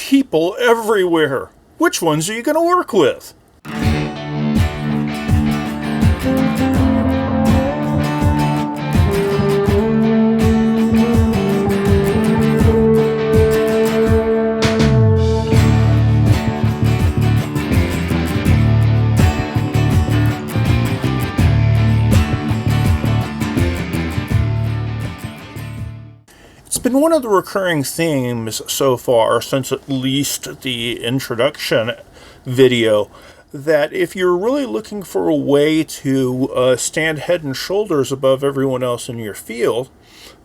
people everywhere. Which ones are you going to work with? It's been one of the recurring themes so far, since at least the introduction video, that if you're really looking for a way to stand head and shoulders above everyone else in your field,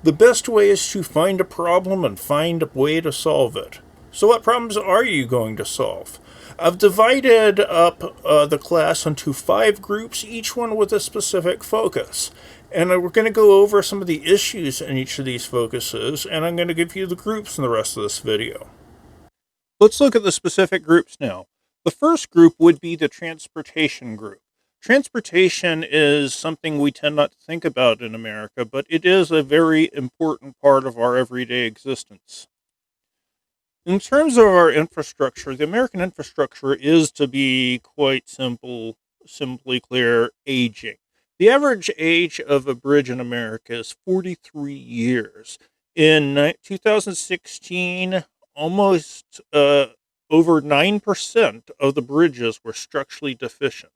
the best way is to find a problem and find a way to solve it. So what problems are you going to solve? I've divided up the class into 5 groups, each one with a specific focus. And we're going to go over some of the issues in each of these focuses, and I'm going to give you the groups in the rest of this video. Let's look at the specific groups now. The first group would be the transportation group. Transportation is something we tend not to think about in America, but it is a very important part of our everyday existence. In terms of our infrastructure, the American infrastructure is, to be quite simply clear, aging. The average age of a bridge in America is 43 years. In 2016, almost over 9% of the bridges were structurally deficient.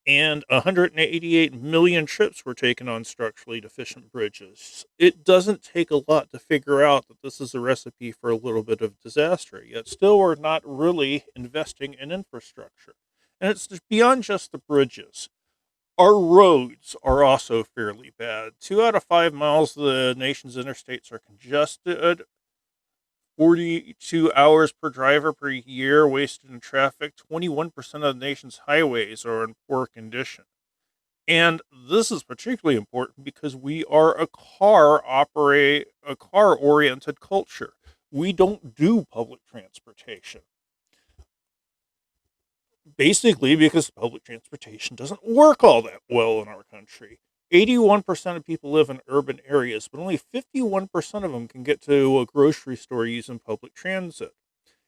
And 188 million trips were taken on structurally deficient bridges. It doesn't take a lot to figure out that this is a recipe for a little bit of disaster, yet still we're not really investing in infrastructure. And it's beyond just the bridges. Our roads are also fairly bad. 2 out of 5 miles of the nation's interstates are congested. 42 hours per driver per year wasted in traffic. 21% of the nation's highways are in poor condition. And this is particularly important because we are a car-oriented culture. We don't do public transportation. Basically because public transportation doesn't work all that well in our country. 81% of people live in urban areas, but only 51% of them can get to a grocery store using public transit.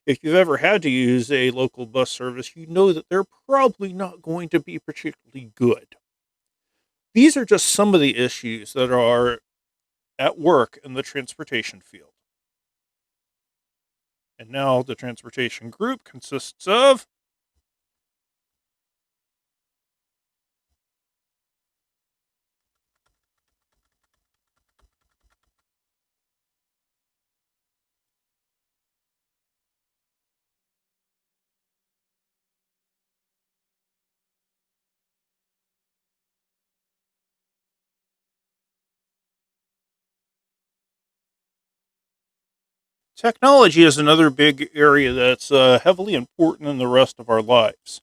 If you've ever had to use a local bus service, you know that they're probably not going to be particularly good. These are just some of the issues that are at work in the transportation field. And now the transportation group consists of technology is another big area that's heavily important in the rest of our lives.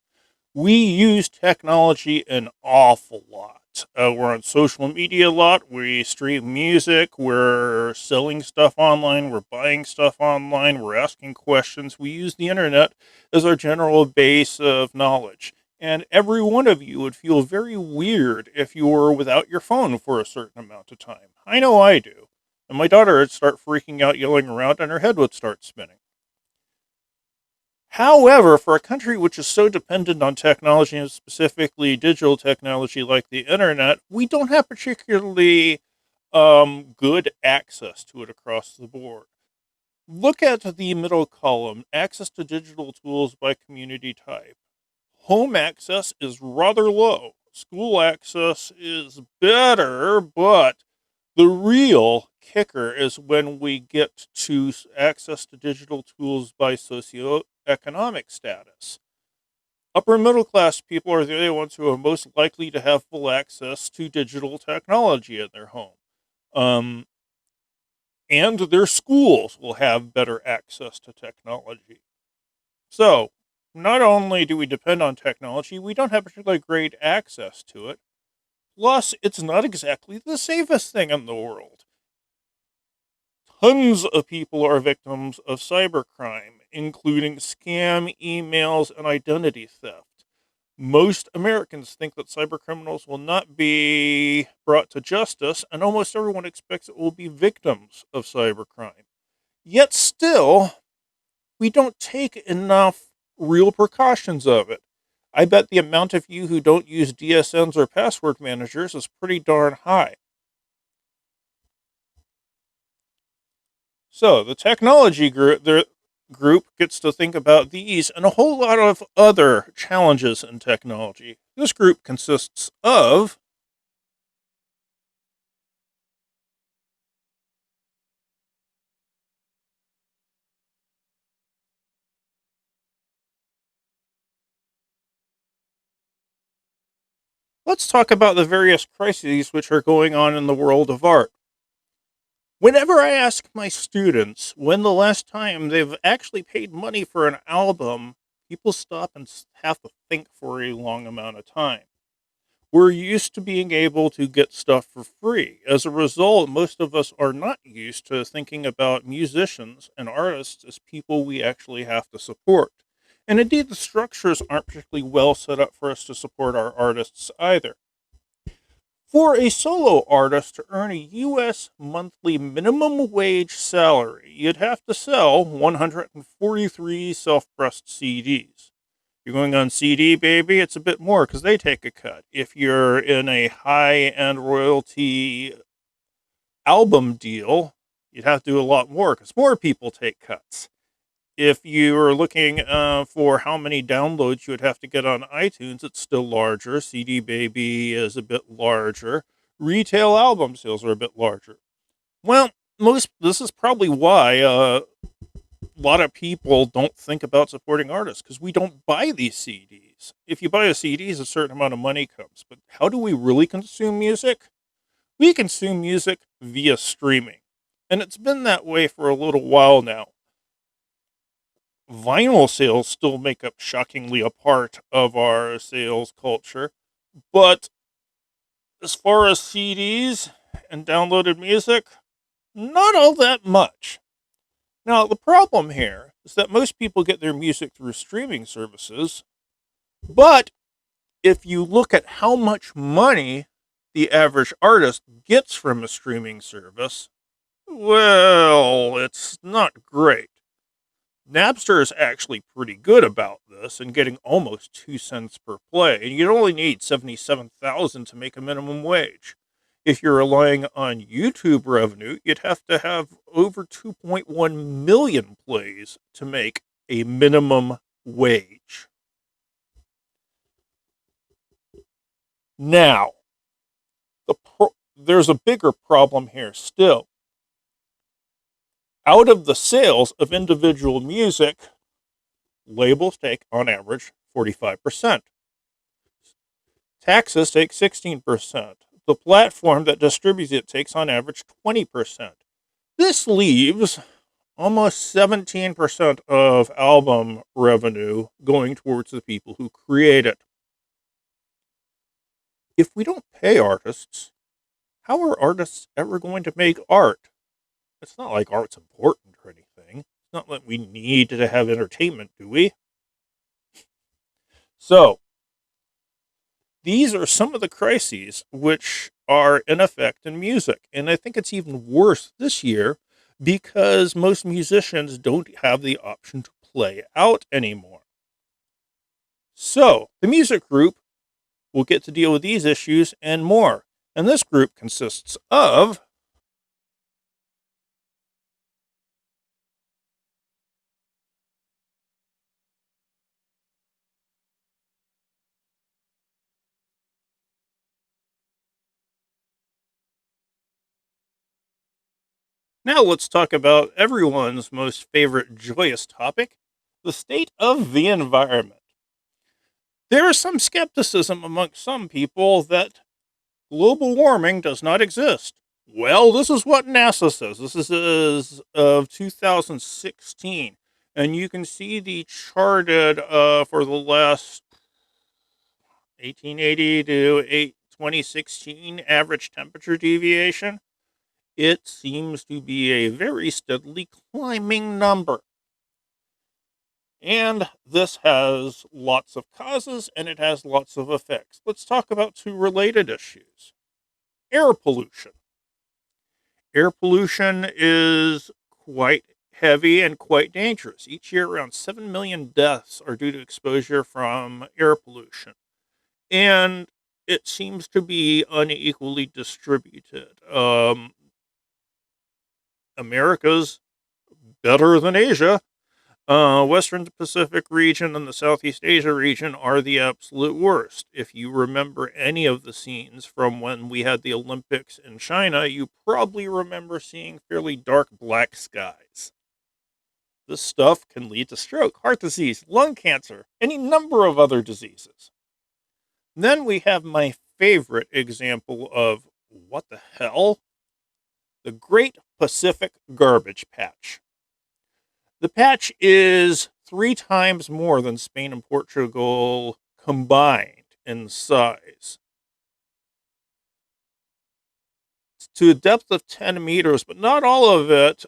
We use technology an awful lot. We're on social media a lot. We stream music. We're selling stuff online. We're buying stuff online. We're asking questions. We use the internet as our general base of knowledge. And every one of you would feel very weird if you were without your phone for a certain amount of time. I know I do. And my daughter would start freaking out, yelling around, and her head would start spinning. However, for a country which is so dependent on technology, and specifically digital technology like the internet, we don't have particularly good access to it across the board. Look at the middle column, access to digital tools by community type. Home access is rather low. School access is better, but the real kicker is when we get to access to digital tools by socioeconomic status. Upper middle class people are the only ones who are most likely to have full access to digital technology in their home. And their schools will have better access to technology. So, not only do we depend on technology, we don't have particularly great access to it. Plus, it's not exactly the safest thing in the world. Tons of people are victims of cybercrime, including scam emails and identity theft. Most Americans think that cybercriminals will not be brought to justice, and almost everyone expects it will be victims of cybercrime. Yet still, We don't take enough real precautions of it. I bet the amount of you who don't use DSNs or password managers is pretty darn high. So the technology group gets to think about these and a whole lot of other challenges in technology. This group consists of let's talk about the various crises which are going on in the world of art. Whenever I ask my students when the last time they've actually paid money for an album, people stop and have to think for a long amount of time. We're used to being able to get stuff for free. As a result, most of us are not used to thinking about musicians and artists as people we actually have to support. And indeed, the structures aren't particularly well set up for us to support our artists either. For a solo artist to earn a U.S. monthly minimum wage salary, you'd have to sell 143 self pressed CDs. You're going on CD, baby, it's a bit more because they take a cut. If you're in a high end royalty album deal, you'd have to do a lot more because more people take cuts. If you are looking for how many downloads you would have to get on iTunes, it's still larger. CD Baby is a bit larger. Retail album sales are a bit larger. Well, this is probably why a lot of people don't think about supporting artists because we don't buy these CDs. If you buy a CD, a certain amount of money comes. But how do we really consume music? We consume music via streaming. And it's been that way for a little while now. Vinyl sales still make up shockingly a part of our sales culture. But as far as CDs and downloaded music, not all that much. Now, the problem here is that most people get their music through streaming services, but if you look at how much money the average artist gets from a streaming service, well, it's not great. Napster is actually pretty good about this and getting almost 2 cents per play, and you'd only need 77,000 to make a minimum wage. If you're relying on YouTube revenue, you'd have to have over 2.1 million plays to make a minimum wage. Now, there's a bigger problem here still. Out of the sales of individual music, labels take, on average, 45%. Taxes take 16%. The platform that distributes it takes, on average, 20%. This leaves almost 17% of album revenue going towards the people who create it. If we don't pay artists, how are artists ever going to make art? It's not like art's important or anything. It's not like we need to have entertainment, do we? So, these are some of the crises which are in effect in music. And I think it's even worse this year because most musicians don't have the option to play out anymore. So, the music group will get to deal with these issues and more. And this group consists of now let's talk about everyone's most favorite joyous topic, the state of the environment. There is some skepticism amongst some people that global warming does not exist. Well, this is what NASA says. This is of 2016. And you can see the charted for the last 1880 to 2016 average temperature deviation. It seems to be a very steadily climbing number. And this has lots of causes and it has lots of effects. Let's talk about two related issues. Air pollution. Air pollution is quite heavy and quite dangerous. Each year, around 7 million deaths are due to exposure from air pollution. And it seems to be unequally distributed. America's better than Asia. Western Pacific region and the Southeast Asia region are the absolute worst. If you remember any of the scenes from when we had the Olympics in China, you probably remember seeing fairly dark black skies. This stuff can lead to stroke, heart disease, lung cancer, any number of other diseases. Then we have my favorite example of what the hell? The Great Pacific Garbage Patch. The patch is 3 times more than Spain and Portugal combined in size. It's to a depth of 10 meters, but not all of it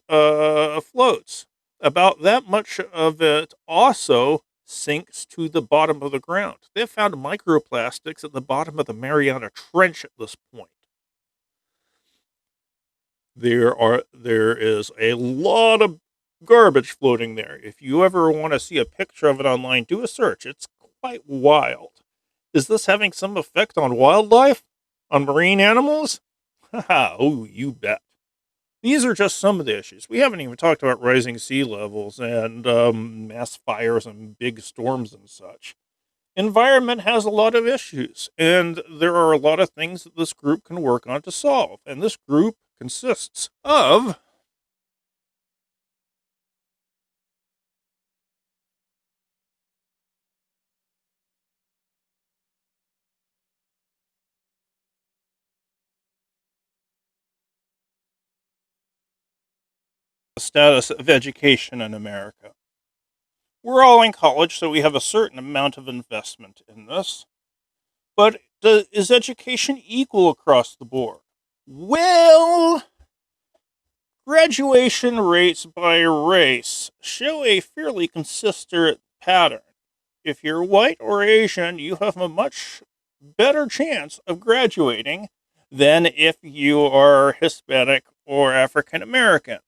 floats. About that much of it also sinks to the bottom of the ground. They've found microplastics at the bottom of the Mariana Trench at this point. There is a lot of garbage floating there. If you ever want to see a picture of it online, do a search. It's quite wild. Is this having some effect on wildlife? On marine animals? Haha, oh, you bet. These are just some of the issues. We haven't even talked about rising sea levels and mass fires and big storms and such. Environment has a lot of issues, and there are a lot of things that this group can work on to solve. And this group consists of the status of education in America. We're all in college, so we have a certain amount of investment in this. But is education equal across the board? Well, graduation rates by race show a fairly consistent pattern. If you're white or Asian, you have a much better chance of graduating than if you are Hispanic or African American.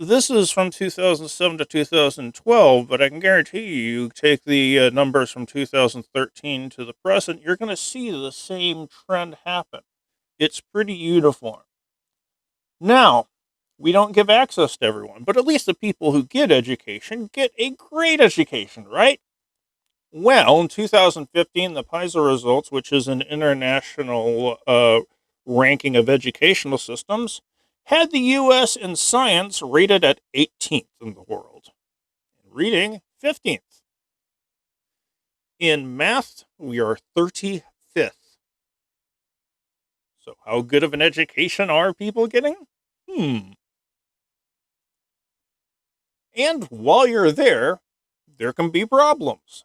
This is from 2007 to 2012, but I can guarantee you take the numbers from 2013 to the present, you're going to see the same trend happen. It's pretty uniform. Now, we don't give access to everyone, but at least the people who get education get a great education, right? Well, in 2015, the PISA results, which is an international ranking of educational systems, had the U.S. in science rated at 18th in the world. In reading, 15th. In math, we are 35th. So how good of an education are people getting? And while you're there can be problems.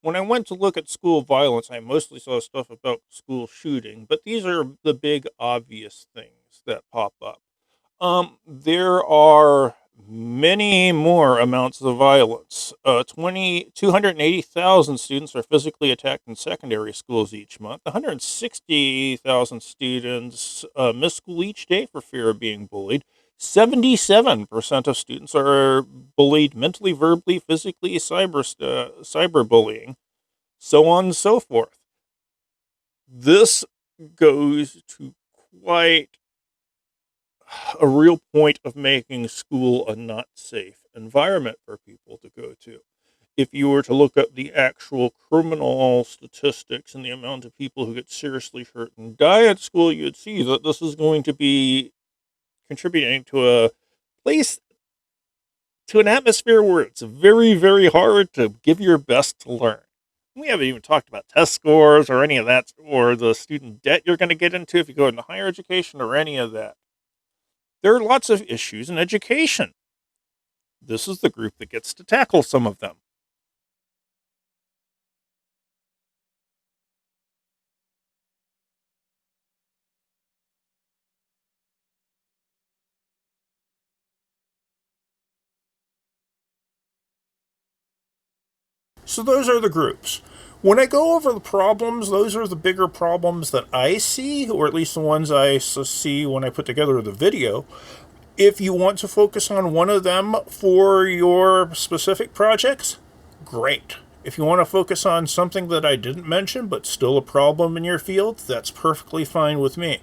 When I went to look at school violence, I mostly saw stuff about school shooting, but these are the big obvious things that pop up. There are many more amounts of violence. 280,000 students are physically attacked in secondary schools each month. 160,000 students miss school each day for fear of being bullied. 77% of students are bullied mentally, verbally, physically, cyberbullying, so on and so forth. This goes to quite a real point of making school a not safe environment for people to go to. If you were to look up the actual criminal statistics and the amount of people who get seriously hurt and die at school, you'd see that this is going to be contributing to a place, to an atmosphere where it's very, very hard to give your best to learn. We haven't even talked about test scores or any of that, or the student debt you're going to get into if you go into higher education or any of that. There are lots of issues in education. This is the group that gets to tackle some of them. So those are the groups. When I go over the problems, those are the bigger problems that I see, or at least the ones I see when I put together the video. If you want to focus on one of them for your specific projects, great. If you want to focus on something that I didn't mention but still a problem in your field, that's perfectly fine with me.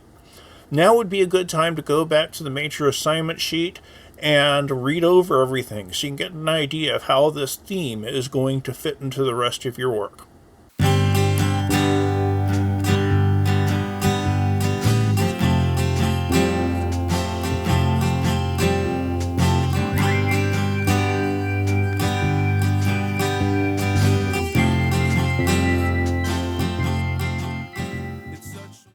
Now would be a good time to go back to the major assignment sheet and read over everything so you can get an idea of how this theme is going to fit into the rest of your work.